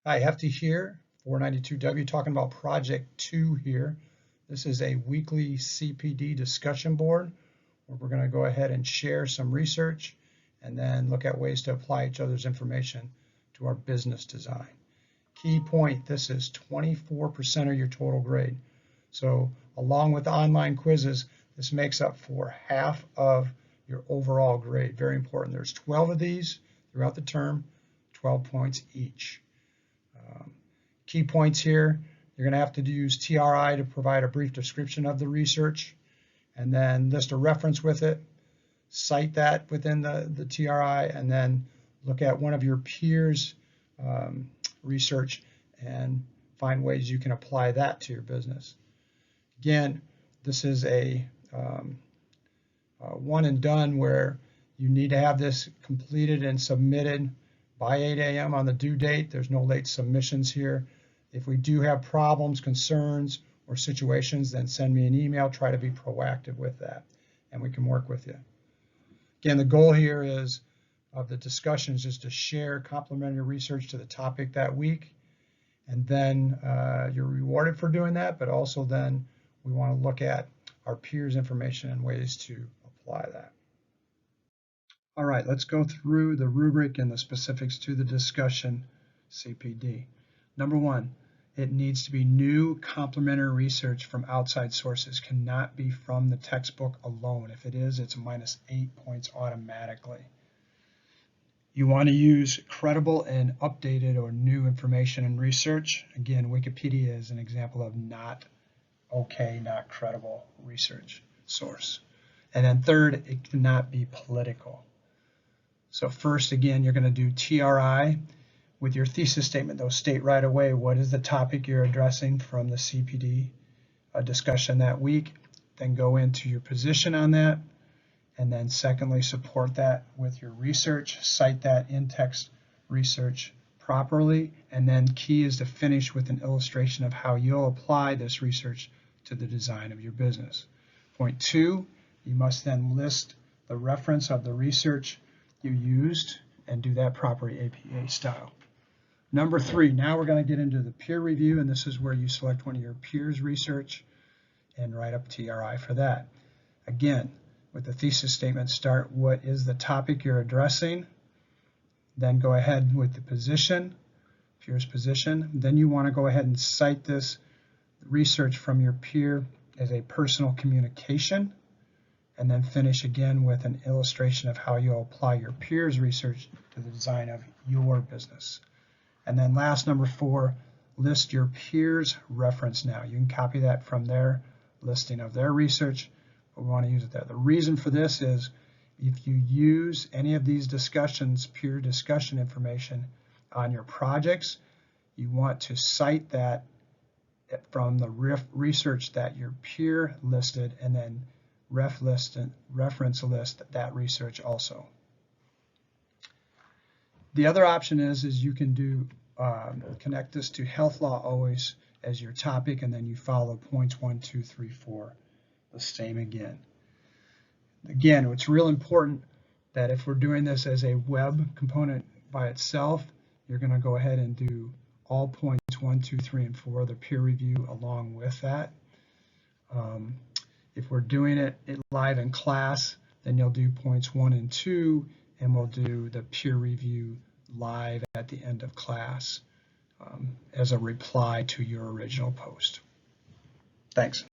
Hi, Hefty here, 492W, talking about Project 2 here. This is a weekly CPD discussion board where we're going to go ahead and share some research and then look at ways to apply each other's information to our business design. Key point, this is 24% of your total grade. So along with the online quizzes, this makes up for half of your overall grade. Very important. There's 12 of these throughout the term, 12 points each. Key points here, you're going to have to use TRI to provide a brief description of the research and then list a reference with it, cite that within the TRI, and then look at one of your peers' research and find ways you can apply that to your business. Again, this is a one and done where you need to have this completed and submitted by 8 a.m. on the due date. There's no late submissions here. If we do have problems, concerns, or situations, then send me an email. Try to be proactive with that, and we can work with you. Again, the goal here is of the discussion is just to share complementary research to the topic that week, and then you're rewarded for doing that, but also then we want to look at our peers' information and ways to apply that. All right, let's go through the rubric and the specifics to the discussion CPD. Number one, it needs to be new complementary research from outside sources, cannot be from the textbook alone. If it is, it's -8 points automatically. You want to use credible and updated or new information and research. Again, Wikipedia is an example of not credible research source. And then third, it cannot be political. So first, again, you're going to do TRI. With your thesis statement, though, state right away what is the topic you're addressing from the CPD discussion that week. Then go into your position on that. And then secondly, support that with your research. Cite that in-text research properly. And then key is to finish with an illustration of how you'll apply this research to the design of your business. Point two, you must then list the reference of the research you used and do that proper APA style. Number three, now we're going to get into the peer review, and this is where you select one of your peers' research and write up TRI for that. Again, with the thesis statement, start what is the topic you're addressing, then go ahead with the position, peer's position. Then you want to go ahead and cite this research from your peer as a personal communication, and then finish again with an illustration of how you'll apply your peers' research to the design of your business. And then last, number four, list your peers' reference now. You can copy that from their listing of their research, but we want to use it there. The reason for this is if you use any of these discussions, peer discussion information on your projects, you want to cite that from the research that your peer listed and then reference list that research also. The other option is you can do connect this to health law always as your topic, and then you follow points 1, 2, 3, 4 the same again. Again, it's real important that if we're doing this as a web component by itself, you're going to go ahead and do all points 1, 2, 3, and 4, the peer review along with that. If we're doing it live in class, then you'll do points 1 and 2, and we'll do the peer review live at the end of class as a reply to your original post. Thanks.